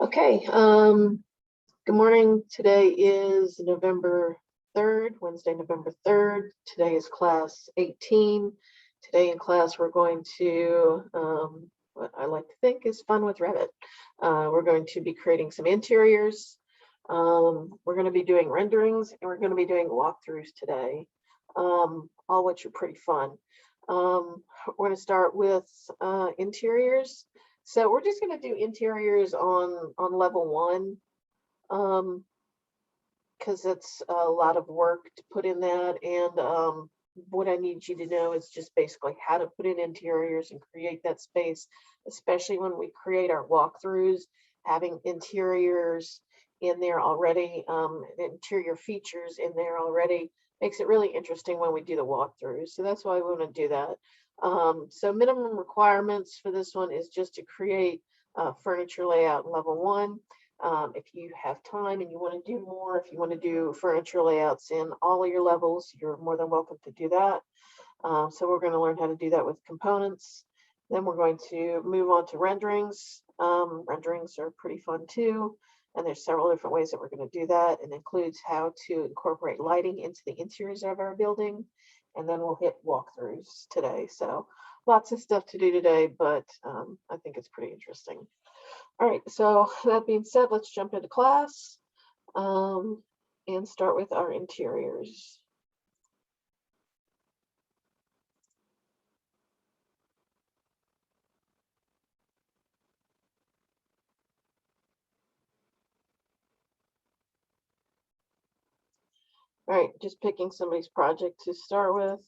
Okay, good morning. Today is November 3rd, Wednesday, November 3rd. Today is class 18. Today in class, we're going to, what I like to think is fun with Revit. We're going to be creating some interiors. We're going to be doing renderings and we're going to be doing walkthroughs today, all which are pretty fun. We're going to start with interiors. So we're just going to do interiors on level 1, because it's a lot of work to put in that. And what I need you to know is just basically how to put in interiors and create that space, especially when we create our walkthroughs. Having interiors in there already, interior features in there already makes it really interesting when we do the walkthroughs. So that's why we want to do that. So minimum requirements for this one is just to create furniture layout in level 1. If you have time and you want to do more, if you want to do furniture layouts in all of your levels, you're more than welcome to do that. So we're going to learn how to do that with components. Then we're going to move on to renderings. Renderings are pretty fun too. And there's several different ways that we're going to do that. It includes how to incorporate lighting into the interiors of our building. And then we'll hit walkthroughs today. So lots of stuff to do today, but I think it's pretty interesting. All right, so that being said, let's jump into class and start with our interiors. All right, just picking somebody's project to start with.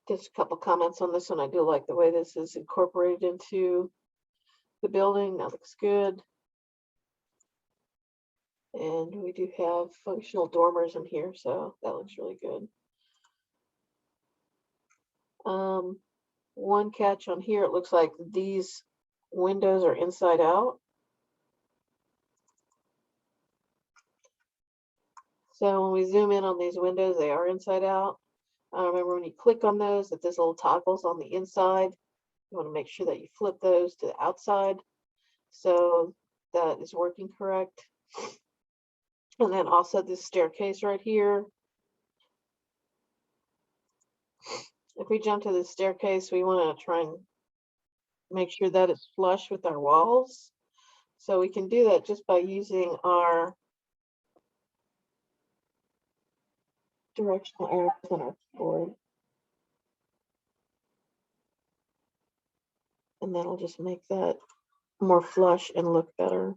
Just a couple comments on this one. I do like the way this is incorporated into the building. That looks good. And we do have functional dormers in here, so that looks really good. One catch on here, it looks like these windows are inside out. So when we zoom in on these windows, they are inside out. Remember when you click on those, that this little toggles on the inside. You want to make sure that you flip those to the outside. So that is working correct. And then also this staircase right here. If we jump to the staircase, we want to try and make sure that it's flush with our walls. So we can do that just by using our directional arrows on our keyboard. And that'll just make that more flush and look better.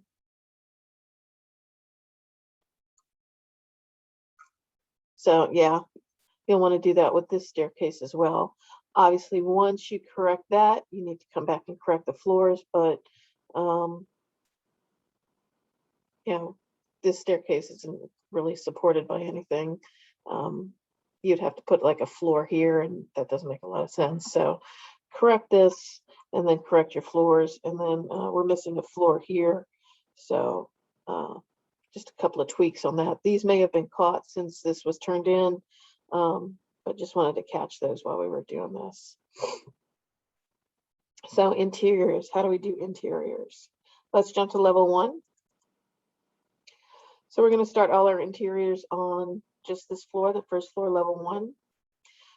So yeah, you'll want to do that with this staircase as well. Obviously, once you correct that, you need to come back and correct the floors, but you know, this staircase isn't really supported by anything. You'd have to put like a floor here, and that doesn't make a lot of sense. So correct this and then correct your floors. And then we're missing a floor here. So just a couple of tweaks on that. These may have been caught since this was turned in, but just wanted to catch those while we were doing this. So interiors, how do we do interiors? Let's jump to level 1. So we're going to start all our interiors on just this floor, the first floor, level 1.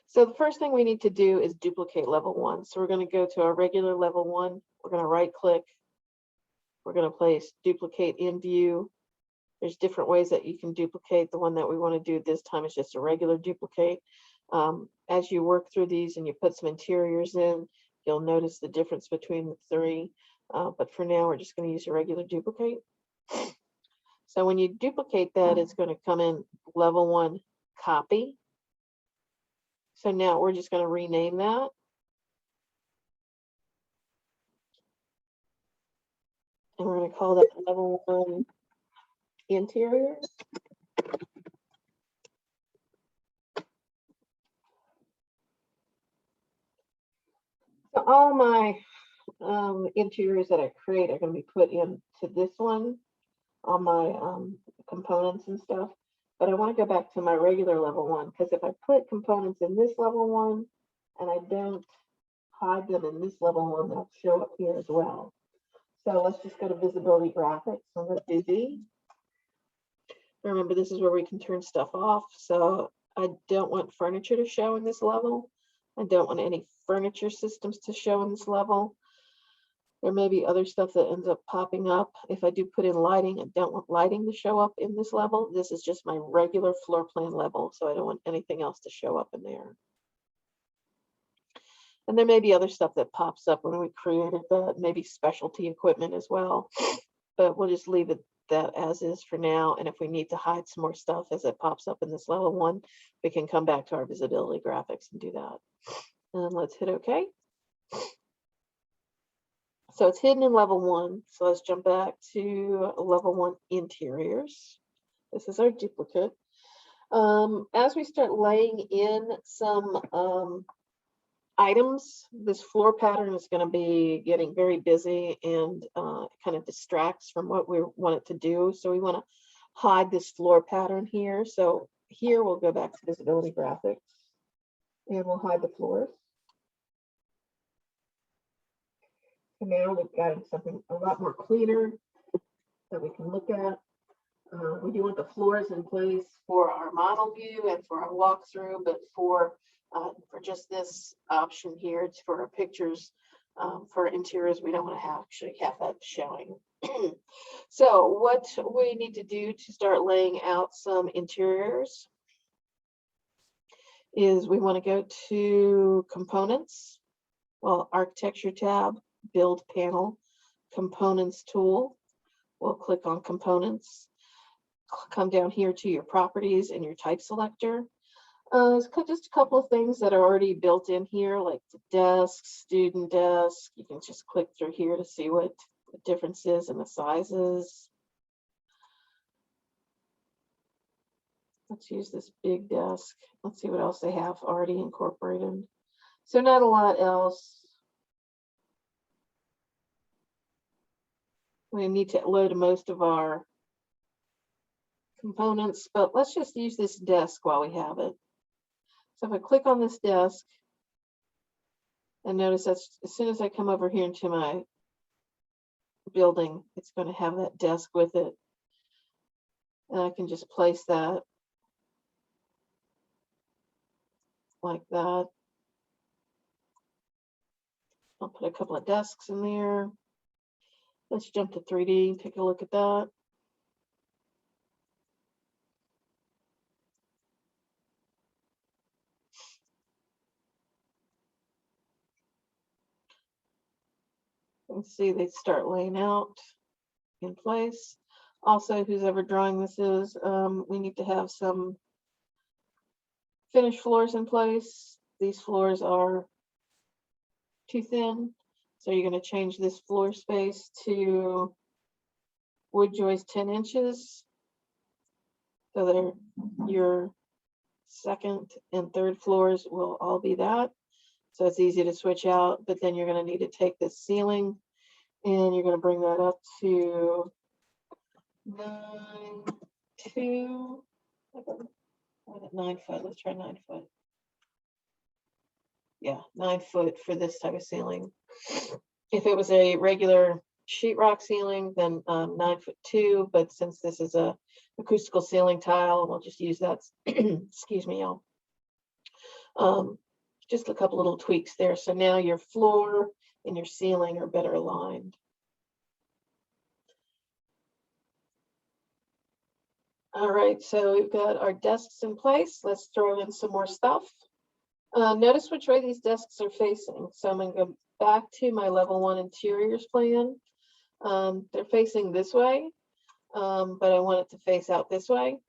So the first thing we need to do is duplicate level 1. So we're going to go to our regular level 1. We're going to right click. We're going to place duplicate in view. There's different ways that you can duplicate. The one that we want to do this time is just a regular duplicate. As you work through these and you put some interiors in, you'll notice the difference between the 3. But for now, we're just going to use a regular duplicate. So when you duplicate that, it's going to come in level 1 copy. So now we're just going to rename that. And we're going to call that level 1 interior. So all my interiors that I create are going to be put into this one, all my components and stuff. but I want to go back to my regular level 1, because if I put components in this level 1 and I don't hide them in this level 1, they'll show up here as well. So let's just go to visibility graphics. I'm going to do V. Remember, this is where we can turn stuff off. So I don't want furniture to show in this level. I don't want any furniture systems to show in this level. There may be other stuff that ends up popping up. If I do put in lighting, I don't want lighting to show up in this level. This is just my regular floor plan level, so I don't want anything else to show up in there. And there may be other stuff that pops up when we created that, maybe specialty equipment as well. But we'll just leave it that as is for now. And if we need to hide some more stuff as it pops up in this level 1, we can come back to our visibility graphics and do that. And let's hit OK. So it's hidden in level 1. So let's jump back to level 1 interiors. This is our duplicate. As we start laying in some items, this floor pattern is going to be getting very busy and kind of distracts from what we want it to do. So we want to hide this floor pattern here. So here we'll go back to visibility graphics and we'll hide the floors. So now we've got something a lot more cleaner that we can look at. We do want the floors in place for our model view and for our walkthrough, but for just this option here, it's for our pictures, for our interiors, we don't want to actually have that showing. So what we need to do to start laying out some interiors is we want to go to components, well, architecture tab, build panel, components tool. We'll click on components, come down here to your properties and your type selector. There's just a couple of things that are already built in here, like the desk, student desk. You can just click through here to see what the difference is in the sizes. Let's use this big desk. Let's see what else they have already incorporated. So not a lot else. We need to load most of our components, but let's just use this desk while we have it. So if I click on this desk, and notice that as soon as I come over here into my building, it's going to have that desk with it. And I can just place that like that. I'll put a couple of desks in there. Let's jump to 3D and take a look at that. You can see they start laying out in place. Also, who's ever drawing this is, we need to have some finished floors in place. These floors are too thin, so you're going to change this floor space to wood joist 10 inches. So that your second and third floors will all be that. So it's easy to switch out, but then you're going to need to take this ceiling and you're going to bring that up to 9.2, 9 foot. Let's try 9 foot. Yeah, 9 foot for this type of ceiling. If it was a regular sheetrock ceiling, then 9'2", but since this is a acoustical ceiling tile, we'll just use that. Excuse me, y'all. Just a couple little tweaks there. So now your floor and your ceiling are better aligned. All right, so we've got our desks in place. Let's throw in some more stuff. Notice which way these desks are facing. So I'm going to go back to my level 1 interiors plan. They're facing this way, but I want it to face out this way.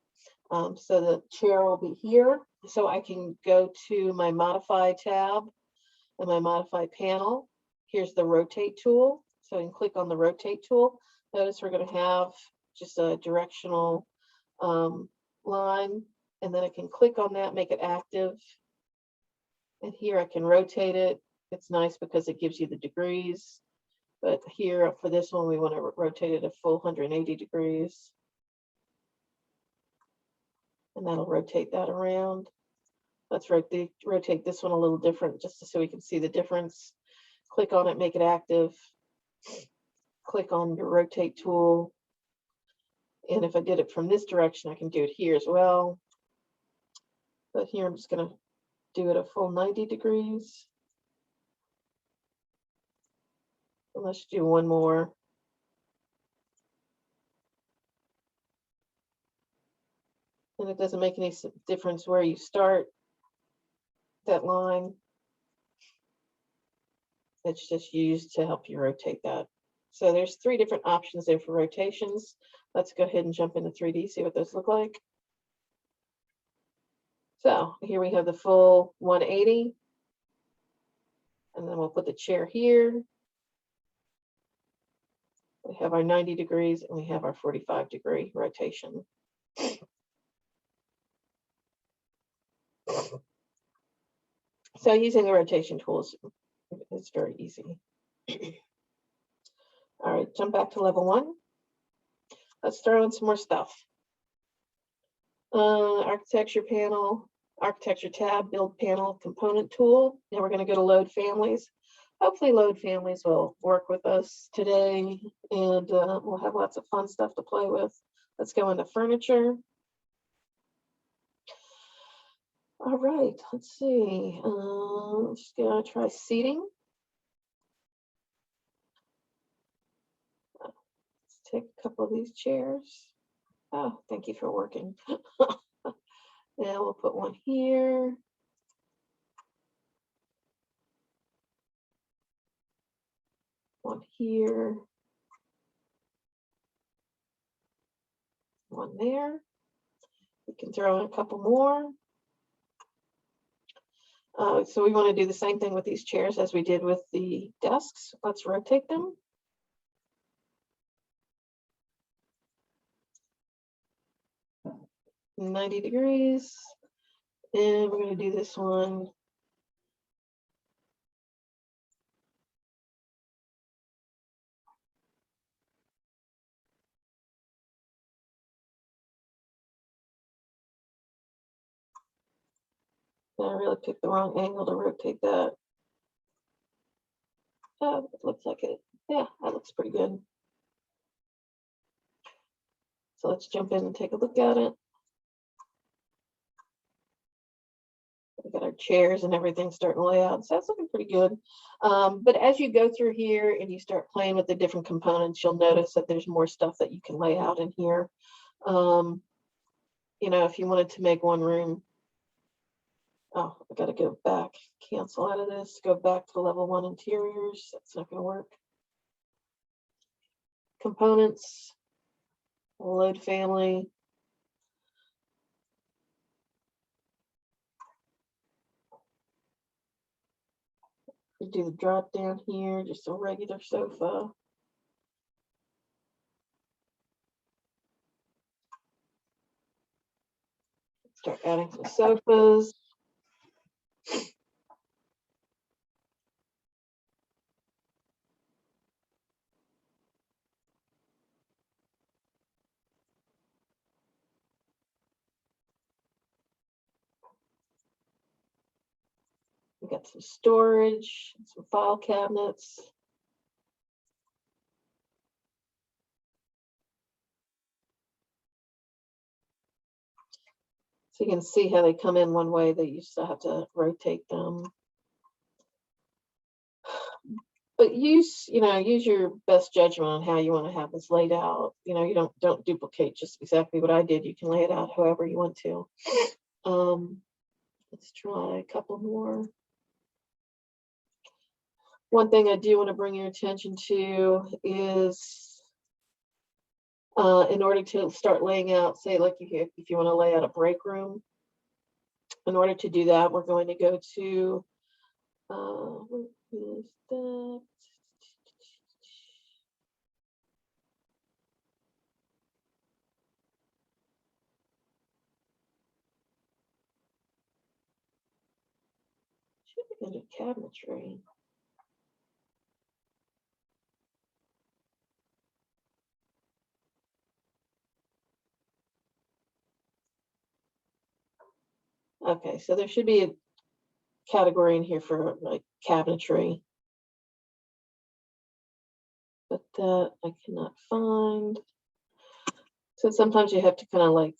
So the chair will be here. So I can go to my modify tab and my modify panel. Here's the rotate tool. So I can click on the rotate tool. Notice we're going to have just a directional line, and then I can click on that, make it active. And here I can rotate it. It's nice because it gives you the degrees. But here for this one, we want to rotate it a full 180 degrees. and that'll rotate that around. Let's rotate this one a little different just so we can see the difference. Click on it, make it active. Click on your rotate tool. And if I did it from this direction, I can do it here as well. But here I'm just going to do it a full 90 degrees. And let's do one more. And it doesn't make any difference where you start that line. It's just used to help you rotate that. So there's 3 different options there for rotations. Let's go ahead and jump into 3D, see what those look like. So here we have the full 180. And then we'll put the chair here. We have our 90 degrees and we have our 45-degree rotation. So using the rotation tools is very easy. All right, jump back to level 1. Let's throw in some more stuff. Architecture panel, architecture tab, build panel, component tool. Now we're going to go to load families. Hopefully load families will work with us today, and we'll have lots of fun stuff to play with. Let's go into furniture. All right, let's see. Just gonna try seating. Let's take a couple of these chairs. Oh, thank you for working. Now we'll put one here. One here. One there. We can throw in a couple more. So we want to do the same thing with these chairs as we did with the desks. Let's rotate them. '90 degrees. And we're going to do this one. I really picked the wrong angle to rotate that. Oh, it looks like it. Yeah, that looks pretty good. So let's jump in and take a look at it. We've got our chairs and everything starting to lay out. So that's looking pretty good. But as you go through here and you start playing with the different components, you'll notice that there's more stuff that you can lay out in here. You know, if you wanted to make one room, oh, I got to go back, cancel out of this, go back to level 1 interiors. That's not going to work. Components, load family. We do the drop down here, just a regular sofa. Start adding some sofas. We got some storage, some file cabinets. So you can see how they come in one way, that you still have to rotate them. But use your best judgment on how you want to have this laid out. You know, you don't duplicate just exactly what I did. You can lay it out however you want to. Let's try a couple more. One thing I do want to bring your attention to is in order to start laying out, say like if you want to lay out a break room, in order to do that, we're going to go to where is that? Should be under cabinetry. Okay, so there should be a category in here for like cabinetry. But that I cannot find. So sometimes you have to kind of like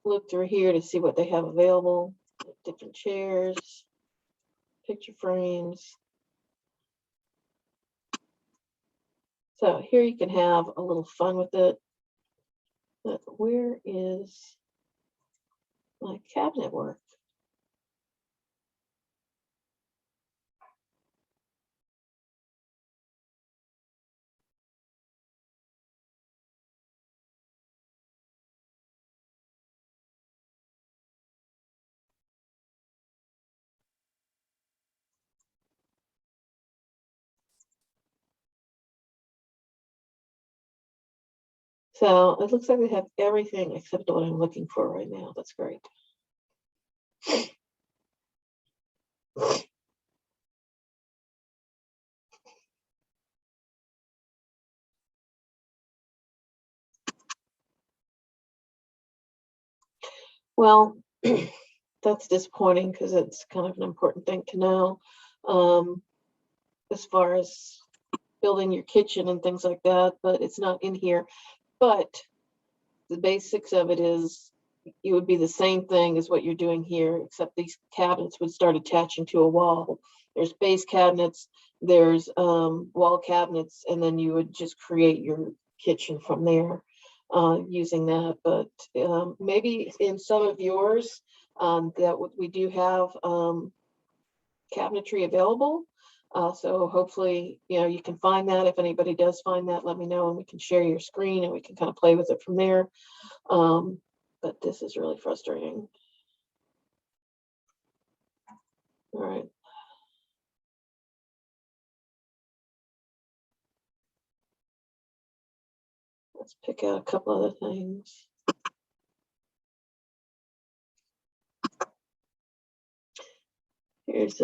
look through here to see what they have available. Different chairs, picture frames. So here you can have a little fun with it. But where is my cabinet work? So it looks like they have everything except what I'm looking for right now. That's great. Well, that's disappointing because it's kind of an important thing to know as far as building your kitchen and things like that, but it's not in here. But the basics of it is it would be the same thing as what you're doing here, except these cabinets would start attaching to a wall. There's base cabinets, there's wall cabinets, and then you would just create your kitchen from there using that. But maybe in some of yours that we do have cabinetry available. So hopefully, you can find that. If anybody does find that, let me know and we can share your screen and we can kind of play with it from there. But this is really frustrating. All right. Let's pick out a couple other things. Here's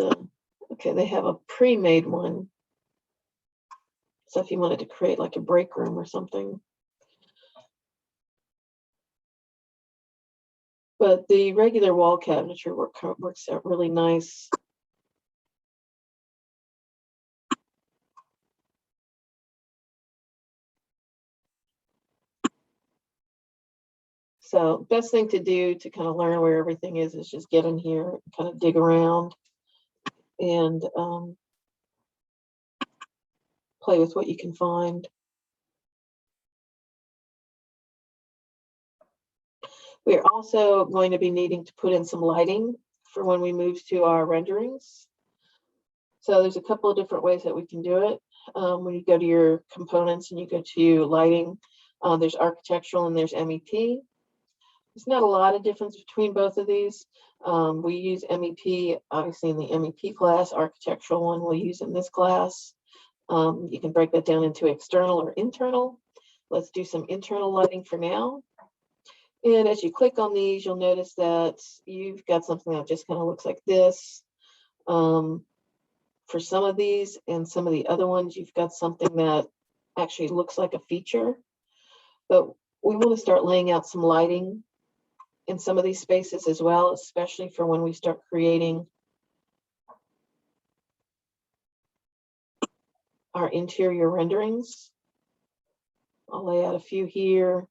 okay, they have a pre-made one. So if you wanted to create like a break room or something. But the regular wall cabinetry works out really nice. So best thing to do to kind of learn where everything is just get in here and kind of dig around and play with what you can find. We're also going to be needing to put in some lighting for when we move to our renderings. So there's a couple of different ways that we can do it. When you go to your components and you go to lighting, there's architectural and there's MEP. There's not a lot of difference between both of these. We use MEP, obviously in the MEP class. Architectural one we'll use in this class. You can break that down into external or internal. Let's do some internal lighting for now. And as you click on these, you'll notice that you've got something that just kind of looks like this. For some of these and some of the other ones, you've got something that actually looks like a feature. But we want to start laying out some lighting in some of these spaces as well, especially for when we start creating our interior renderings. I'll lay out a few here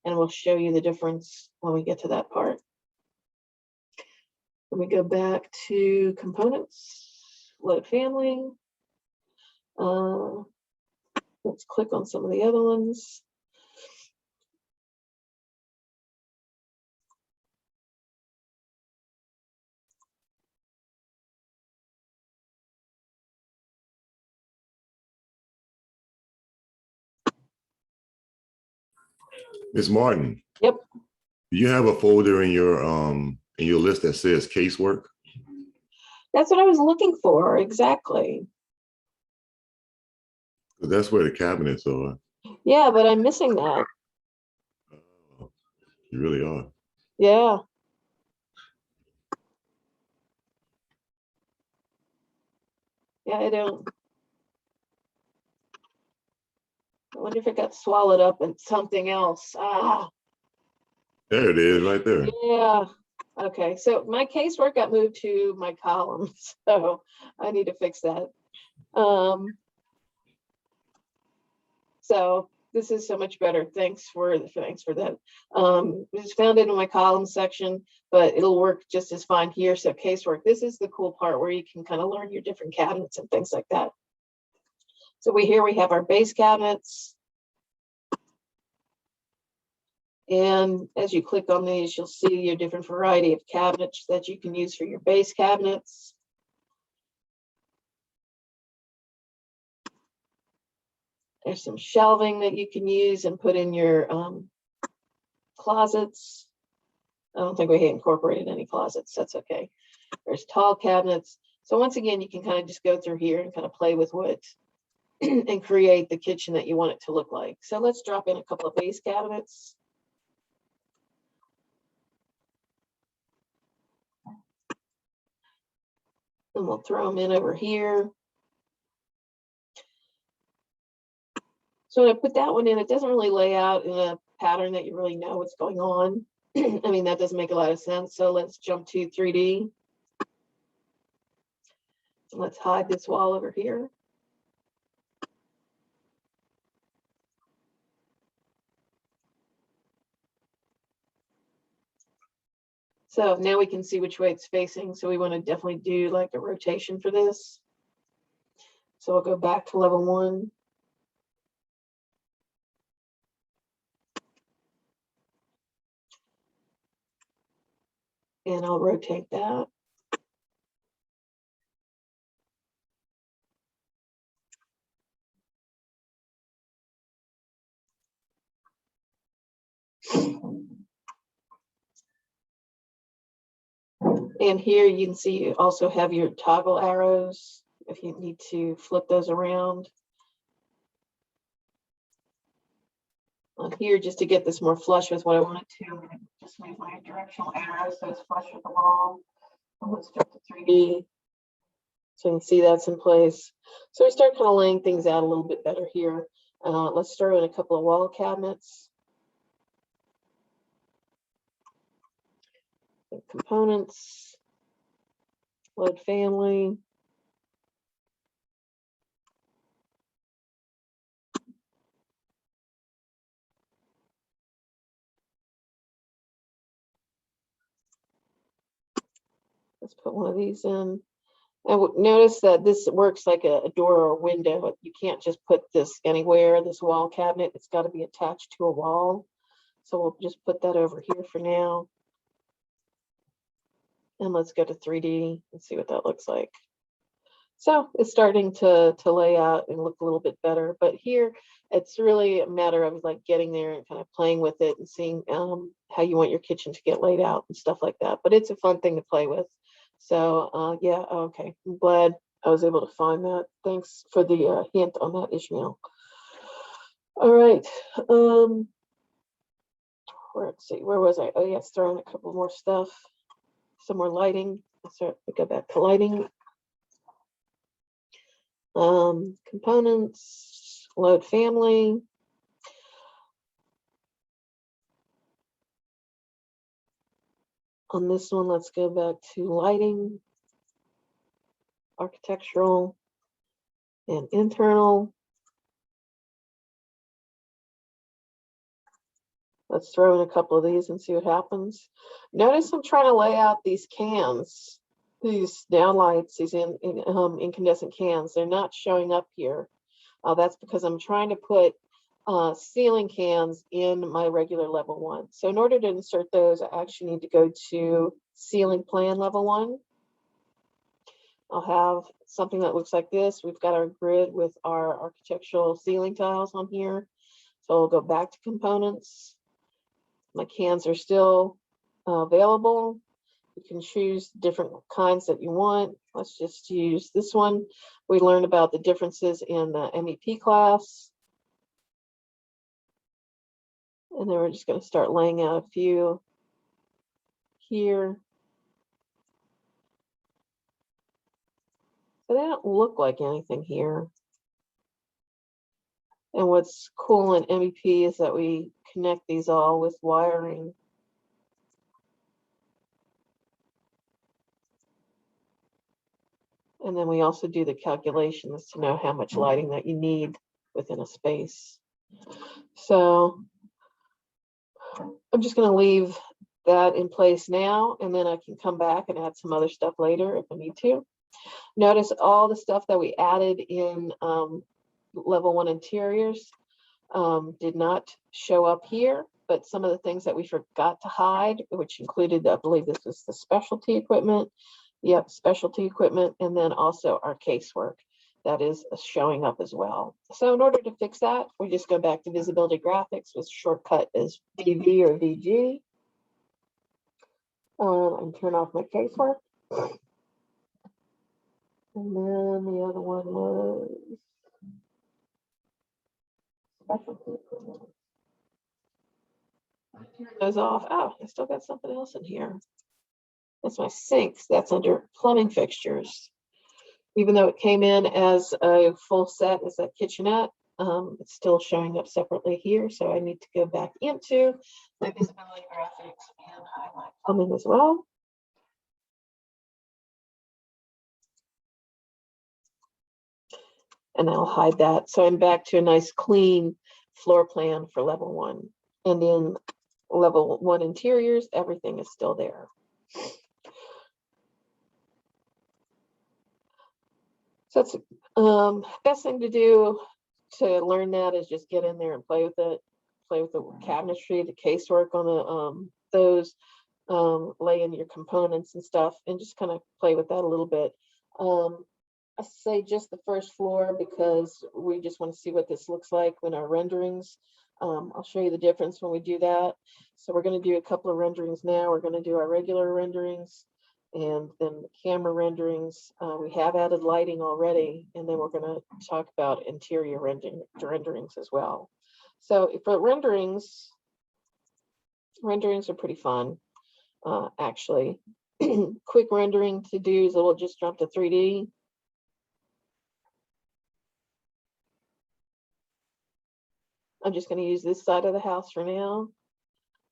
and we'll show you the difference when we get to that part. When we go back to components, load family. Let's click on some of the other ones. Ms. Martin. Yep. Do you have a folder in your list that says casework? That's what I was looking for, exactly. That's where the cabinets are. Yeah, but I'm missing that. Oh, you really are. Yeah. Yeah, I don't. I wonder if it got swallowed up in something else. Ah. There it is, right there. Yeah. Okay, so my casework got moved to my columns, so I need to fix that. So this is so much better. Thanks for that. Just found it in my column section, but it'll work just as fine here. So casework, this is the cool part where you can kind of learn your different cabinets and things like that. So here we have our base cabinets. And as you click on these, you'll see your different variety of cabinets that you can use for your base cabinets. There's some shelving that you can use and put in your closets. I don't think we incorporated any closets. That's okay. There's tall cabinets. So once again, you can kind of just go through here and kind of play with what and create the kitchen that you want it to look like. So let's drop in a couple of base cabinets. And we'll throw them in over here. So when I put that one in, it doesn't really lay out in a pattern that you really know what's going on. I mean, that doesn't make a lot of sense. So let's jump to 3D. Let's hide this wall over here. So now we can see which way it's facing. So we want to definitely do like a rotation for this. So we'll go back to level 1. And I'll rotate that. And here you can see you also have your toggle arrows if you need to flip those around. On here, just to get this more flush with what I wanted to, I'm going to just move my directional arrow so it's flush with the wall. And let's jump to 3D. So you can see that's in place. So we start kind of laying things out a little bit better here. Let's throw in a couple of wall cabinets. Components, load family. Let's put one of these in. And notice that this works like a door or a window. You can't just put this anywhere, this wall cabinet. It's got to be attached to a wall. So we'll just put that over here for now. And let's go to 3D and see what that looks like. So it's starting to lay out and look a little bit better. But here, it's really a matter of like getting there and kind of playing with it and seeing how you want your kitchen to get laid out and stuff like that. But it's a fun thing to play with. So yeah, okay. I'm glad I was able to find that. Thanks for the hint on that, Ishmael. All right. Let's see, where was I? Oh yes, throwing a couple more stuff. Some more lighting. So we go back to lighting. Components, load family. On this one, let's go back to lighting, architectural, and internal. Let's throw in a couple of these and see what happens. Notice I'm trying to lay out these cans, these downlights, these incandescent cans. They're not showing up here. That's because I'm trying to put ceiling cans in my regular level 1. So in order to insert those, I actually need to go to ceiling plan level 1. I'll have something that looks like this. We've got our grid with our architectural ceiling tiles on here. So we'll go back to components. My cans are still available. You can choose different kinds that you want. Let's just use this one. We learned about the differences in the MEP class. And then we're just going to start laying out a few here. So they don't look like anything here. And what's cool in MEP is that we connect these all with wiring. And then we also do the calculations to know how much lighting that you need within a space. So I'm just going to leave that in place now, and then I can come back and add some other stuff later if I need to. Notice all the stuff that we added in level 1 interiors did not show up here, but some of the things that we forgot to hide, which included, I believe this is the specialty equipment. Yep, specialty equipment, and then also our casework that is showing up as well. So in order to fix that, we just go back to visibility graphics, which shortcut is VV or VG. And turn off my casework. And then the other one was specialty equipment. Turn those off. Oh, I still got something else in here. That's my sinks. That's under plumbing fixtures. Even though it came in as a full set as a kitchenette, it's still showing up separately here. So I need to go back into my visibility graphics and highlight plumbing as well. And I'll hide that. So I'm back to a nice clean floor plan for level 1. And in level 1 interiors, everything is still there. So that's best thing to do to learn that is just get in there and play with it, play with the cabinetry, the casework on the those, lay in your components and stuff, and just kind of play with that a little bit. I say just the first floor because we just want to see what this looks like when our renderings. I'll show you the difference when we do that. So we're going to do a couple of renderings now. We're going to do our regular renderings and then the camera renderings. We have added lighting already, and then we're going to talk about interior renderings as well. So for renderings are pretty fun, actually. Quick rendering to do is we'll just jump to 3D. I'm just going to use this side of the house for now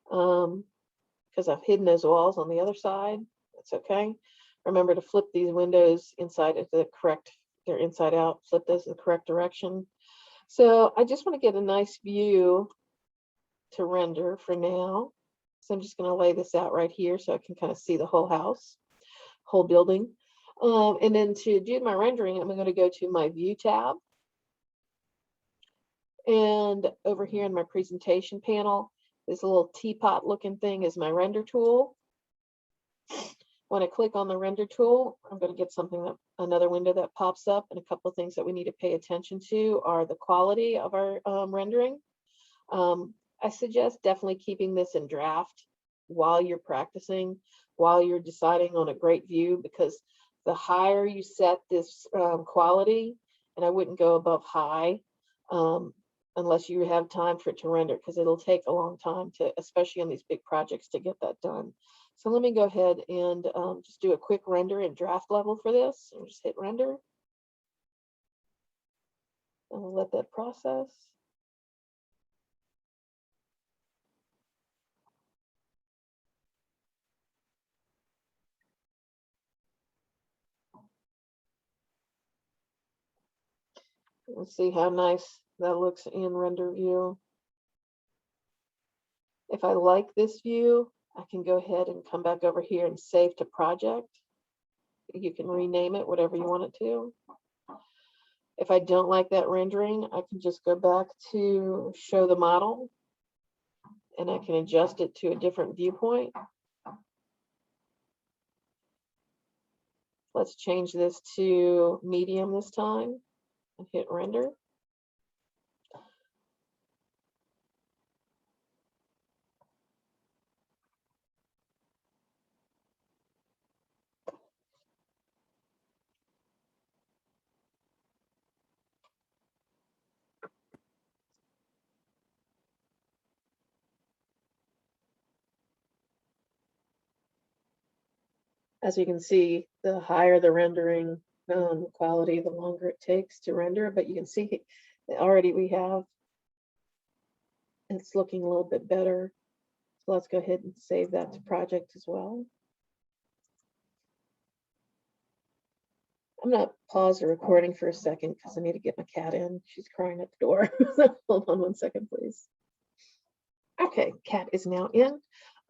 because I've hidden those walls on the other side. That's okay. Remember to flip these windows inside at the correct, they're inside out, flip those in the correct direction. So I just want to get a nice view to render for now. So I'm just going to lay this out right here so I can kind of see the whole house, whole building. And then to do my rendering, I'm going to go to my view tab. And over here in my presentation panel, this little teapot looking thing is my render tool. When I click on the render tool, I'm going to get something that another window that pops up, and a couple of things that we need to pay attention to are the quality of our rendering. I suggest definitely keeping this in draft while you're practicing, while you're deciding on a great view, because the higher you set this quality, and I wouldn't go above high, unless you have time for it to render, because it'll take a long time to, especially on these big projects, to get that done. So let me go ahead and just do a quick render in draft level for this, and just hit render. And we'll let that process. Let's see how nice that looks in render view. If I like this view, I can go ahead and come back over here and save to project. You can rename it whatever you want it to. If I don't like that rendering, I can just go back to show the model, and I can adjust it to a different viewpoint. Let's change this to medium this time and hit render. As you can see, the higher the rendering quality, the longer it takes to render, but you can see already we have, it's looking a little bit better. So let's go ahead and save that to project as well. I'm gonna pause the recording for a second because I need to get my cat in. She's crying at the door. Hold on one second, please. Okay, cat is now in.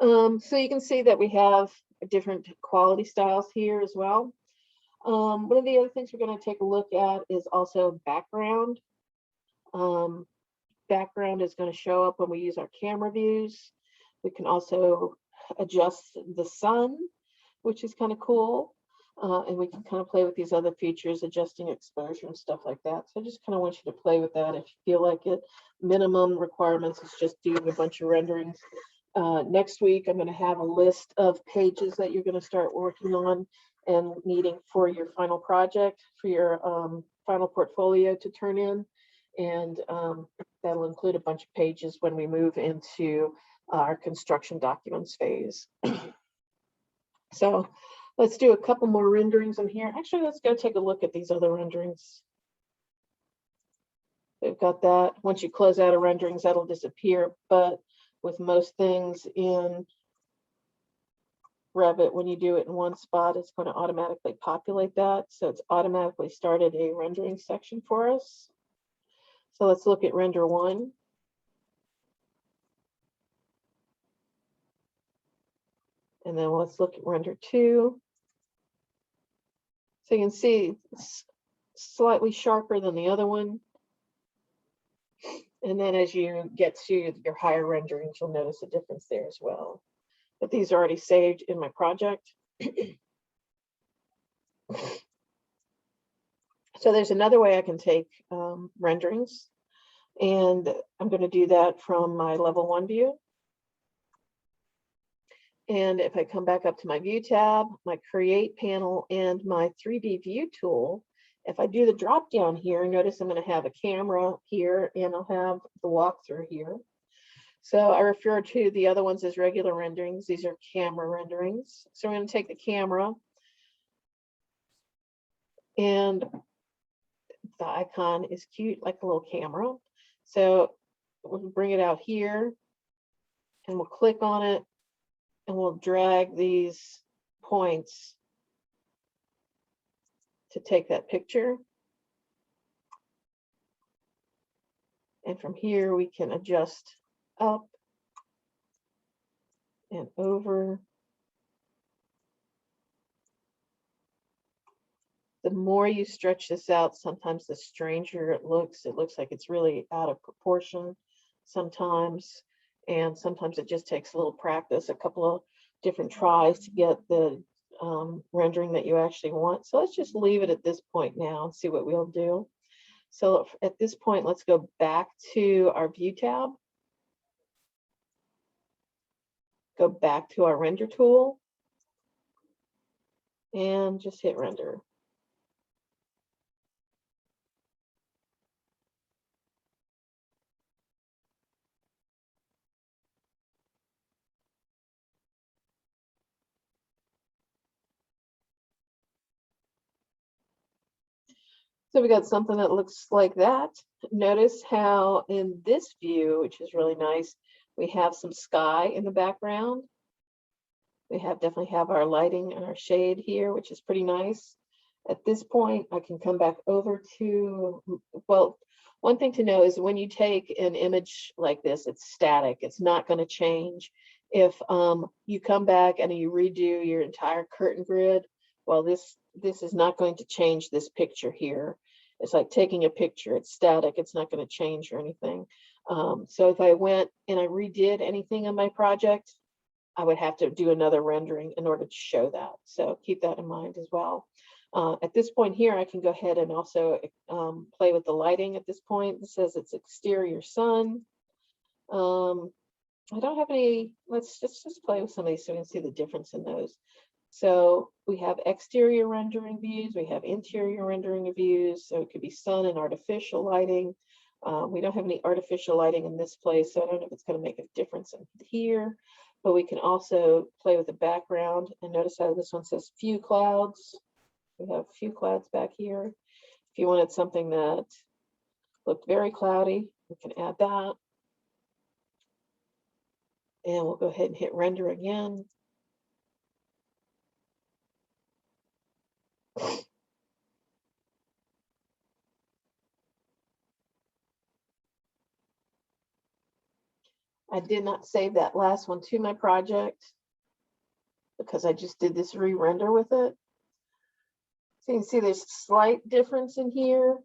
So you can see that we have different quality styles here as well. One of the other things we're going to take a look at is also background. Background is going to show up when we use our camera views. We can also adjust the sun, which is kind of cool. And we can kind of play with these other features, adjusting exposure and stuff like that. So I just kind of want you to play with that if you feel like it. Minimum requirements is just doing a bunch of renderings. Next week, I'm going to have a list of pages that you're going to start working on and needing for your final project, for your final portfolio to turn in. And that'll include a bunch of pages when we move into our construction documents phase. So let's do a couple more renderings in here. Actually, let's go take a look at these other renderings. We've got that. Once you close out of renderings, that'll disappear. But with most things in Revit, when you do it in one spot, it's going to automatically populate that. So it's automatically started a rendering section for us. So let's look at render 1. And then let's look at render 2. So you can see it's slightly sharper than the other one. And then as you get to your higher renderings, you'll notice a difference there as well. But these are already saved in my project. So there's another way I can take renderings. And I'm going to do that from my level 1 view. And if I come back up to my view tab, my create panel and my 3D view tool, if I do the drop down here, notice I'm going to have a camera here and I'll have the walkthrough here. So I refer to the other ones as regular renderings. These are camera renderings. So I'm going to take the camera and the icon is cute, like a little camera. So we'll bring it out here and we'll click on it and we'll drag these points to take that picture. And from here, we can adjust up and over. The more you stretch this out, sometimes the stranger it looks. It looks like it's really out of proportion sometimes. And sometimes it just takes a little practice, a couple of different tries to get the rendering that you actually want. So let's just leave it at this point now and see what we'll do. So at this point, let's go back to our view tab. Go back to our render tool and just hit render. So we got something that looks like that. Notice how in this view, which is really nice, we have some sky in the background. We definitely have our lighting and our shade here, which is pretty nice. At this point, I can come back over to, well, one thing to know is when you take an image like this, it's static. It's not going to change. If you come back and you redo your entire curtain grid, well, this is not going to change this picture here. It's like taking a picture. It's static. It's not going to change or anything. So if I went and I redid anything on my project, I would have to do another rendering in order to show that. So keep that in mind as well. At this point here, I can go ahead and also play with the lighting at this point. It says it's exterior sun. I don't have any, let's just play with some of these so we can see the difference in those. So we have exterior rendering views, we have interior rendering views, so it could be sun and artificial lighting. We don't have any artificial lighting in this place, so I don't know if it's going to make a difference in here, but we can also play with the background and notice how this one says few clouds. We have a few clouds back here. If you wanted something that looked very cloudy, we can add that. And we'll go ahead and hit render again. I did not save that last one to my project because I just did this re-render with it. So you can see there's a slight difference in here,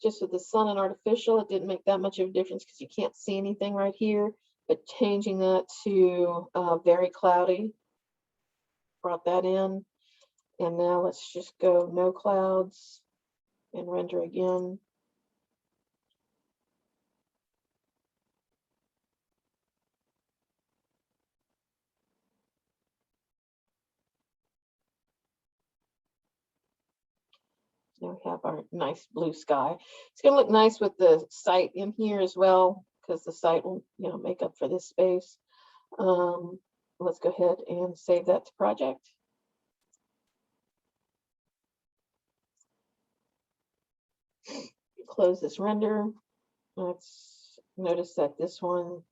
just with the sun and artificial. It didn't make that much of a difference because you can't see anything right here, but changing that to very cloudy brought that in. And now let's just go no clouds and render again. Now we have our nice blue sky. It's going to look nice with the site in here as well, because the site will, make up for this space. Let's go ahead and save that to project. Close this render. Let's notice that this one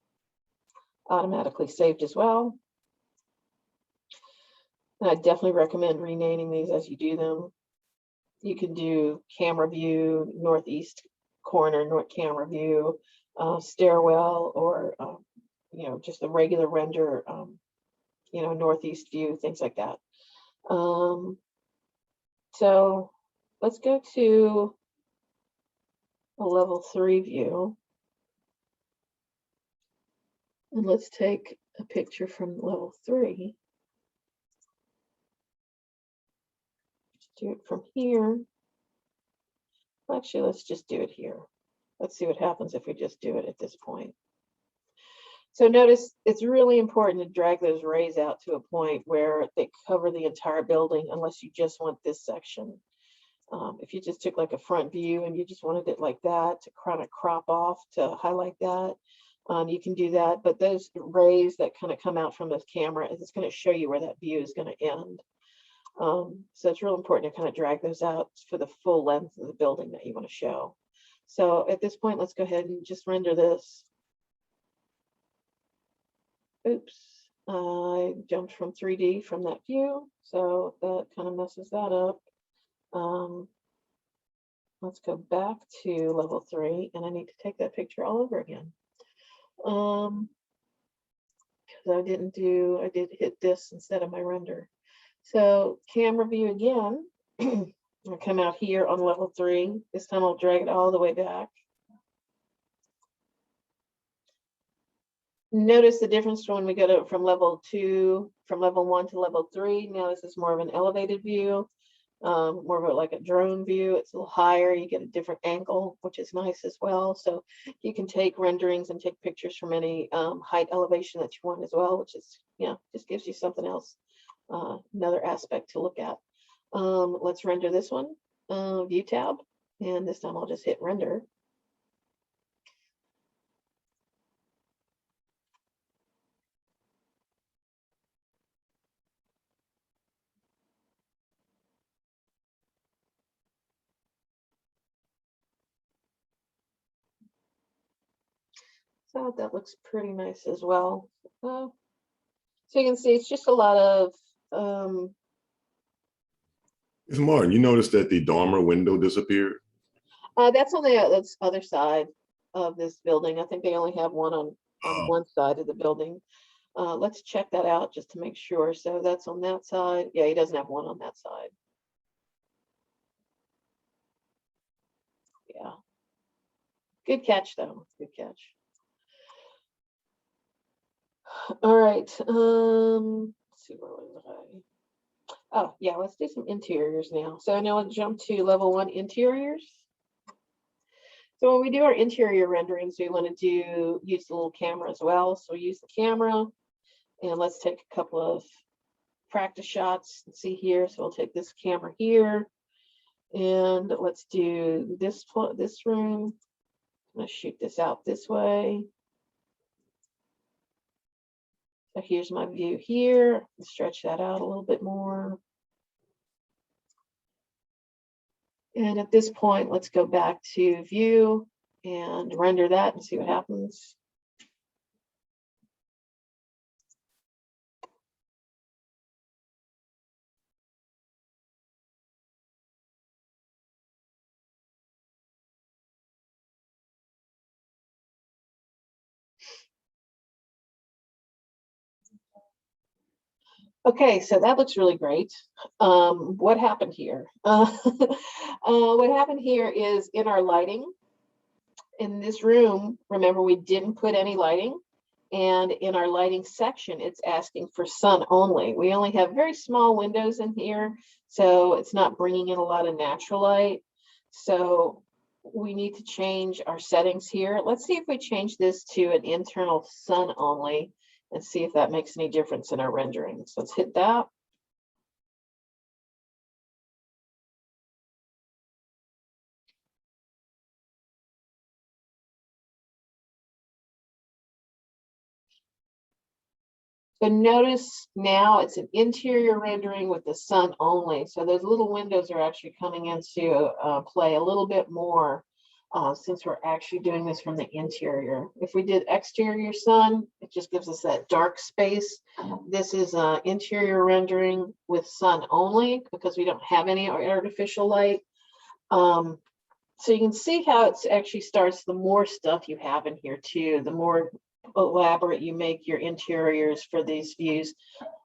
automatically saved as well. And I definitely recommend renaming these as you do them. You can do camera view, northeast corner, north camera view, stairwell, or just a regular render, northeast view, things like that. So let's go to a level 3 view. And let's take a picture from level 3. Do it from here. Actually, let's just do it here. Let's see what happens if we just do it at this point. So notice it's really important to drag those rays out to a point where they cover the entire building, unless you just want this section. If you just took like a front view and you just wanted it like that to kind of crop off to highlight that, you can do that. But those rays that kind of come out from this camera, it's going to show you where that view is going to end. So it's real important to kind of drag those out for the full length of the building that you want to show. So at this point, let's go ahead and just render this. Oops, I jumped from 3D from that view, so that kind of messes that up. Let's go back to level 3, and I need to take that picture all over again. Because I did hit this instead of my render. So camera view again. I'll come out here on level 3. This time I'll drag it all the way back. Notice the difference when we go from level 1 to level 3. Now this is more of an elevated view, more of like a drone view. It's a little higher. You get a different angle, which is nice as well. So you can take renderings and take pictures from any height elevation that you want as well, which is, just gives you something else. Another aspect to look at. Let's render this one, view tab, and this time I'll just hit render. So that looks pretty nice as well. So you can see it's just a lot of It's Martin. You noticed that the dormer window disappeared? that's on the other side of this building. I think they only have one on one side of the building. Let's check that out just to make sure. So that's on that side. Yeah, he doesn't have one on that side. Yeah. Good catch, though. Good catch. All right. Let's see, where was I? Oh, yeah, let's do some interiors now. So now I'll jump to level 1 interiors. So when we do our interior renderings, we want to use the little camera as well. So we use the camera, and let's take a couple of practice shots and see here. So we'll take this camera here, and let's do this room. I'm going to shoot this out this way. So here's my view here. Stretch that out a little bit more. And at this point, let's go back to view and render that and see what happens. Okay, so that looks really great. What happened here? What happened here is in our lighting, in this room, remember we didn't put any lighting, and in our lighting section, it's asking for sun only. We only have very small windows in here, so it's not bringing in a lot of natural light. So we need to change our settings here. Let's see if we change this to an internal sun only and see if that makes any difference in our renderings. Let's hit that. So notice now it's an interior rendering with the sun only. So those little windows are actually coming into play a little bit more since we're actually doing this from the interior. If we did exterior sun, it just gives us that dark space. This is interior rendering with sun only because we don't have any artificial light. So you can see how it actually starts, the more stuff you have in here too, the more elaborate you make your interiors for these views,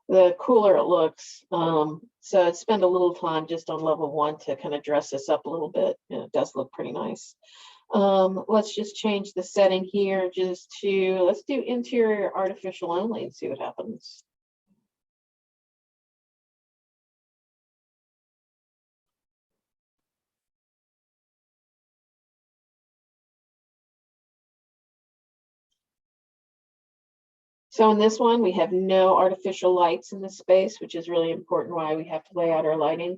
the cooler it looks. So I'd spend a little time just on level 1 to kind of dress this up a little bit, and it does look pretty nice. Let's just change the setting here just to, let's do interior artificial only and see what happens. So in this one, we have no artificial lights in this space, which is really important why we have to lay out our lighting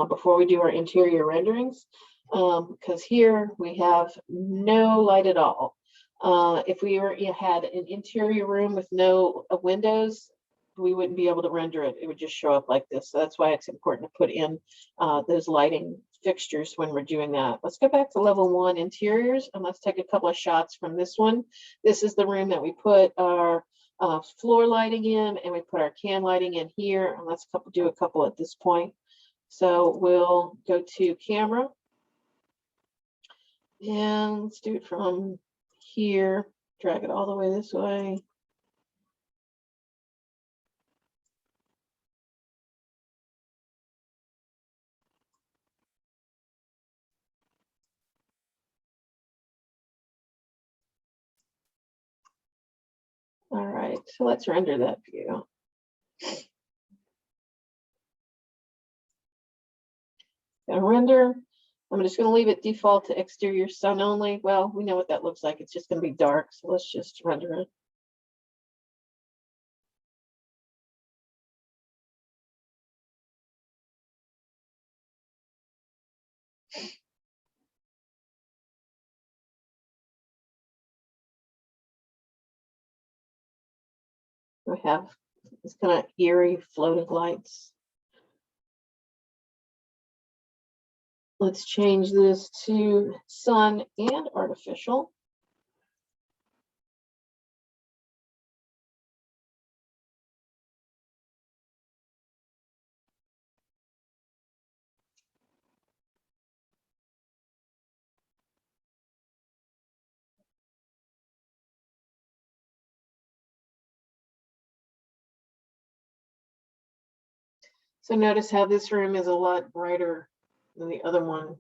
before we do our interior renderings. Because here we have no light at all. If we had an interior room with no windows, we wouldn't be able to render it. It would just show up like this. So that's why it's important to put in those lighting fixtures when we're doing that. Let's go back to level 1 interiors, and let's take a couple of shots from this one. This is the room that we put our floor lighting in, and we put our can lighting in here, and let's do a couple at this point. So we'll go to camera, and let's do it from here, drag it all the way this way. All right, so let's render that view. Gonna render. I'm just going to leave it default to exterior sun only. Well, we know what that looks like. It's just going to be dark, so let's just render it. We have this kind of eerie floating lights. Let's change this to sun and artificial. So notice how this room is a lot brighter than the other one.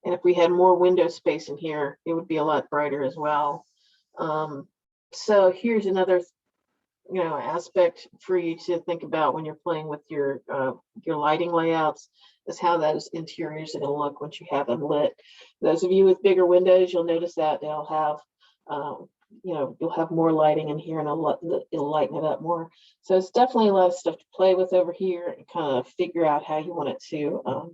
And if we had more window space in here, it would be a lot brighter as well. So here's another aspect for you to think about when you're playing with your lighting layouts, is how those interiors are going to look once you have them lit. Those of you with bigger windows, you'll notice that they'll have you'll have more lighting in here, and it'll lighten it up more. So it's definitely a lot of stuff to play with over here and kind of figure out how you want it to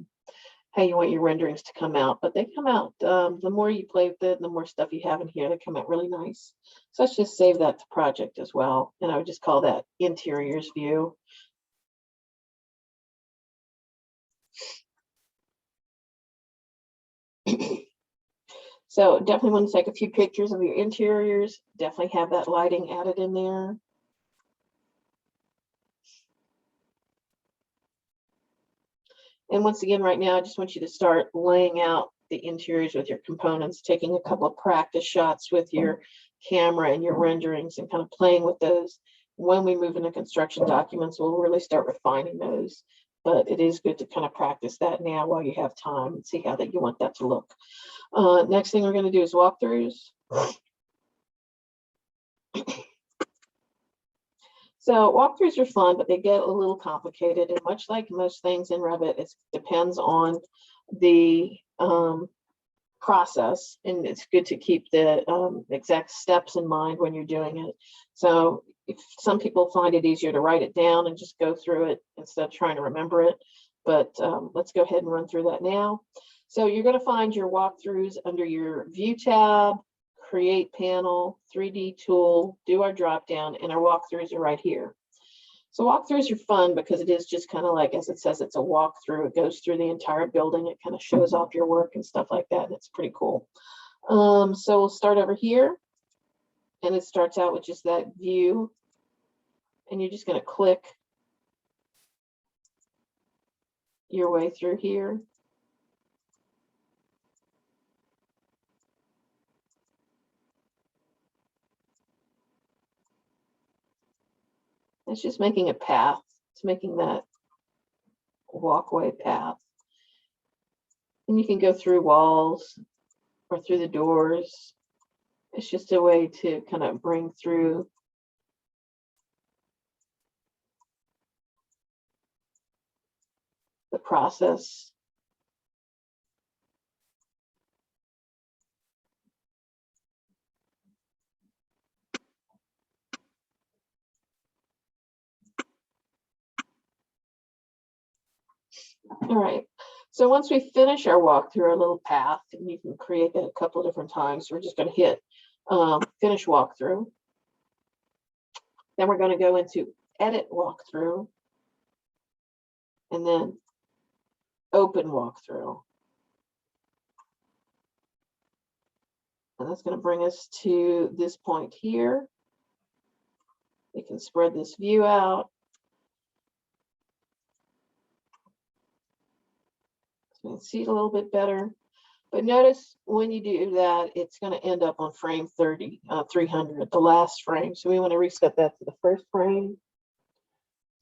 how you want your renderings to come out. But they come out, the more you play with it, the more stuff you have in here, they come out really nice. So let's just save that to project as well. And I would just call that interiors view. So definitely want to take a few pictures of your interiors. Definitely have that lighting added in there. And once again, right now, I just want you to start laying out the interiors with your components, taking a couple of practice shots with your camera and your renderings and kind of playing with those. when we move into construction documents, we'll really start refining those. But it is good to kind of practice that now while you have time and see how that you want that to look. Next thing we're going to do is walkthroughs. So walkthroughs are fun, but they get a little complicated. And much like most things in Revit, it depends on the process. And it's good to keep the exact steps in mind when you're doing it. So if some people find it easier to write it down and just go through it instead of trying to remember it. But let's go ahead and run through that now. So you're going to find your walkthroughs under your View tab, Create Panel, 3D Tool, do our drop down, and our walkthroughs are right here. So walkthroughs are fun because it is just kind of like, as it says, it's a walkthrough. It goes through the entire building. It kind of shows off your work and stuff like that. And it's pretty cool. So we'll start over here. And it starts out with just that view. And you're just going to click your way through here. It's just making a path. It's making that walkway path. And you can go through walls or through the doors. It's just a way to kind of bring through the process. All right, so once we finish our walk through our little path, and you can create that a couple of different times, we're just going to hit finish walkthrough. Then we're going to go into edit walkthrough and then open walkthrough. And that's going to bring us to this point here. We can spread this view out. So you can see it a little bit better. But notice when you do that, it's going to end up on frame 300, the last frame. So we want to reset that to the first frame.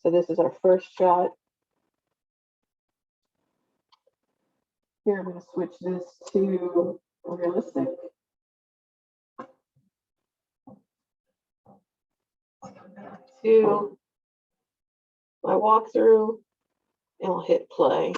So this is our first shot. Here I'm going to switch this to realistic. To my walkthrough, and I'll hit play.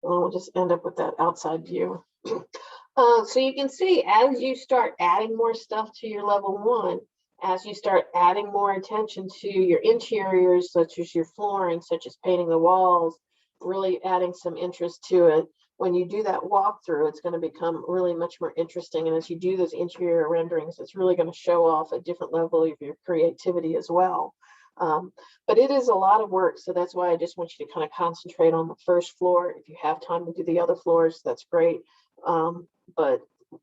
We'll just end up with that outside view. So you can see as you start adding more stuff to your level 1, as you start adding more attention to your interiors, such as your flooring, such as painting the walls, really adding some interest to it. When you do that walkthrough, it's going to become really much more interesting. And as you do those interior renderings, it's really going to show off a different level of your creativity as well. But it is a lot of work. So that's why I just want you to kind of concentrate on the first floor. If you have time to do the other floors, that's great. But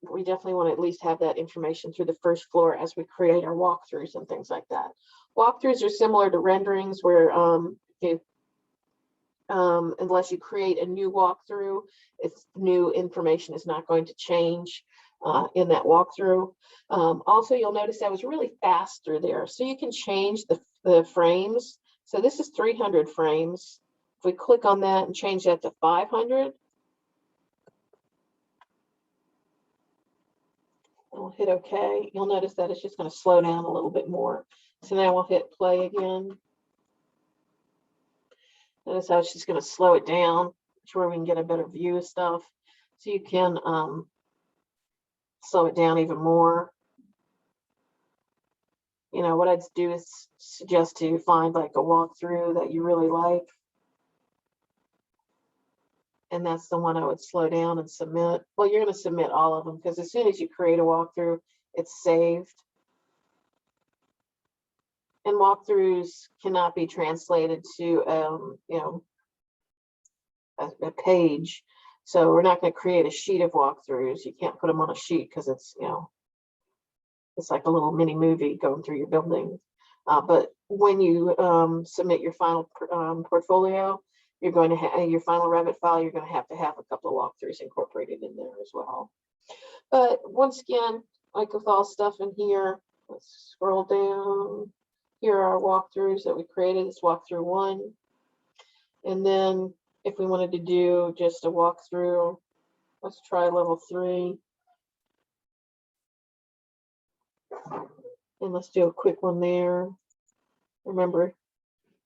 we definitely want to at least have that information through the first floor as we create our walkthroughs and things like that. Walkthroughs are similar to renderings where unless you create a new walkthrough, it's new information is not going to change in that walkthrough. Also, you'll notice I was really fast through there. So you can change the frames. So this is 300 frames. If we click on that and change that to 500, we'll hit OK. You'll notice that it's just going to slow down a little bit more. So now we'll hit play again. Notice how it's just going to slow it down to where we can get a better view of stuff. So you can slow it down even more. You know, what I'd do is suggest to find like a walkthrough that you really like. And that's the one I would slow down and submit. Well, you're going to submit all of them because as soon as you create a walkthrough, it's saved. and walkthroughs cannot be translated to, a page. So we're not going to create a sheet of walkthroughs. You can't put them on a sheet because it's, it's like a little mini movie going through your building. But when you submit your final portfolio, you're going to have your final Revit file, you're going to have a couple of walkthroughs incorporated in there as well. But once again, like with all stuff in here, let's scroll down. Here are our walkthroughs that we created. It's walkthrough 1. And then if we wanted to do just a walkthrough, let's try level 3. And let's do a quick one there. Remember,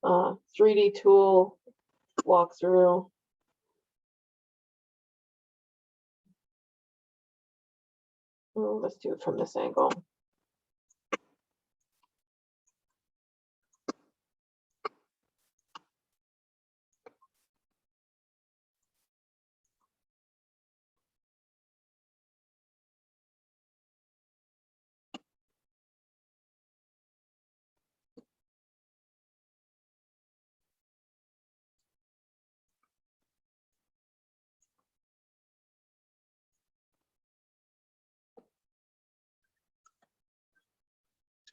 3D tool walkthrough. Oh, let's do it from this angle.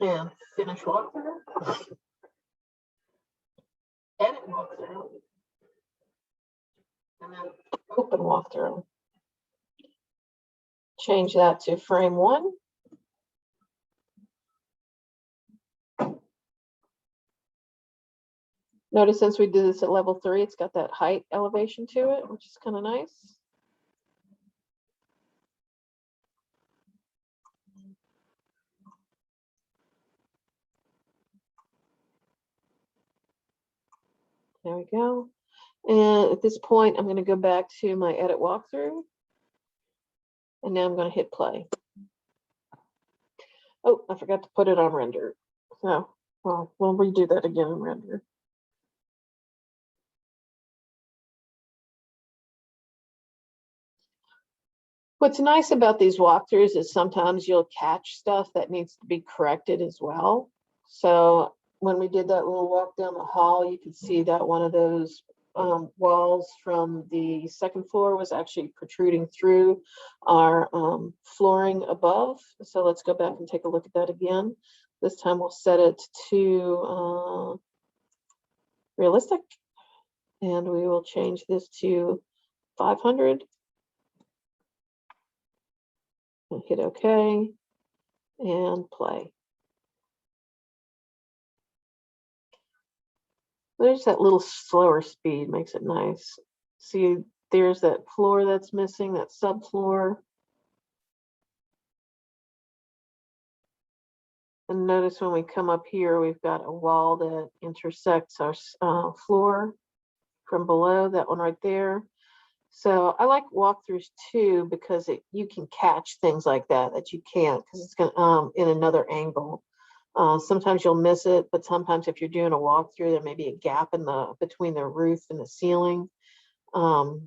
And finish walkthrough. Edit walkthrough. And then open walkthrough. Change that to frame 1. Notice since we did this at level 3, it's got that height elevation to it, which is kind of nice. There we go. And at this point, I'm going to go back to my edit walkthrough. And now I'm going to hit play. Oh, I forgot to put it on render. So, well, we'll redo that again in render. What's nice about these walkthroughs is sometimes you'll catch stuff that needs to be corrected as well. So when we did that little walk down the hall, you could see that one of those walls from the second floor was actually protruding through our flooring above. So let's go back and take a look at that again. This time we'll set it to realistic, and we will change this to 500. And hit OK and play. There's that little slower speed, makes it nice. See, there's that floor that's missing, that subfloor. And notice when we come up here, we've got a wall that intersects our floor from below, that one right there. So I like walkthroughs too, because you can catch things like that you can't, because it's going in another angle. Sometimes you'll miss it, but sometimes if you're doing a walkthrough, there may be a gap in between the roof and the ceiling, the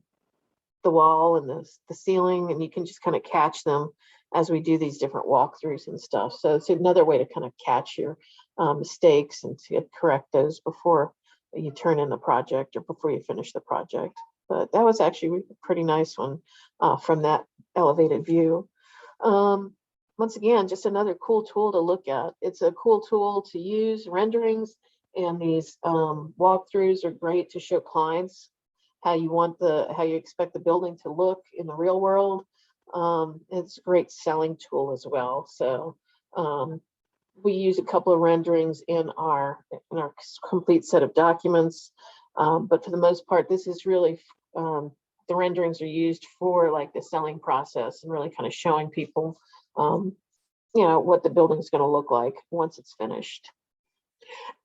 wall and the ceiling, and you can just kind of catch them as we do these different walkthroughs and stuff. So it's another way to kind of catch your mistakes and to correct those before you turn in the project or before you finish the project. But that was actually a pretty nice one from that elevated view. Once again, just another cool tool to look at. It's a cool tool to use. Renderings and these walkthroughs are great to show clients how you expect the building to look in the real world. It's a great selling tool as well. So we use a couple of renderings in our complete set of documents. But for the most part, this is really the renderings are used for like the selling process and really kind of showing people what the building is going to look like once it's finished.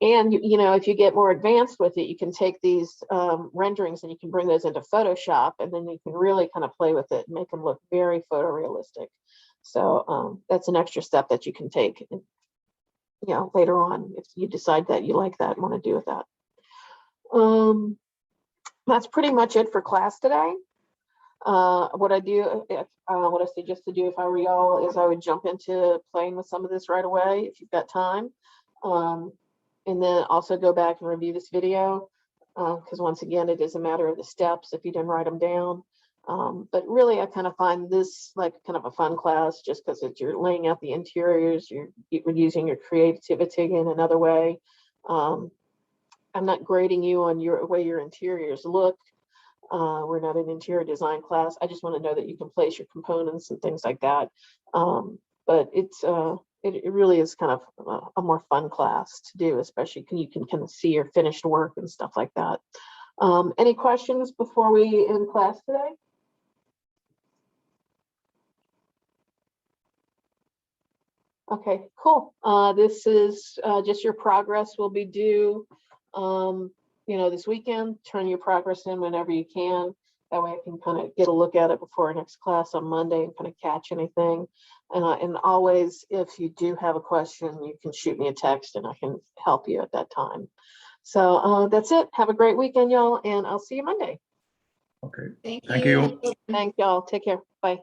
And if you get more advanced with it, you can take these renderings and you can bring those into Photoshop, and then you can really kind of play with it and make them look very photorealistic. So that's an extra step that you can take, later on if you decide that you like that and want to do with that. That's pretty much it for class today. What I suggest to do if I were y'all is I would jump into playing with some of this right away if you've got time. And then also go back and review this video, because once again, it is a matter of the steps if you didn't write them down. But really, I kind of find this like kind of a fun class just because you're laying out the interiors, you're using your creativity in another way. I'm not grading you on your way your interiors look. We're not an interior design class. I just want to know that you can place your components and things like that. But it really is kind of a more fun class to do, especially you can kind of see your finished work and stuff like that. Any questions before we end class today? Okay, cool. This is just your progress will be due, this weekend. Turn your progress in whenever you can. That way I can kind of get a look at it before our next class on Monday and kind of catch anything. And always, if you do have a question, you can shoot me a text and I can help you at that time. So that's it. Have a great weekend, y'all, and I'll see you Monday. Okay. Thank Thank you. Thank y'all. Take care. Bye.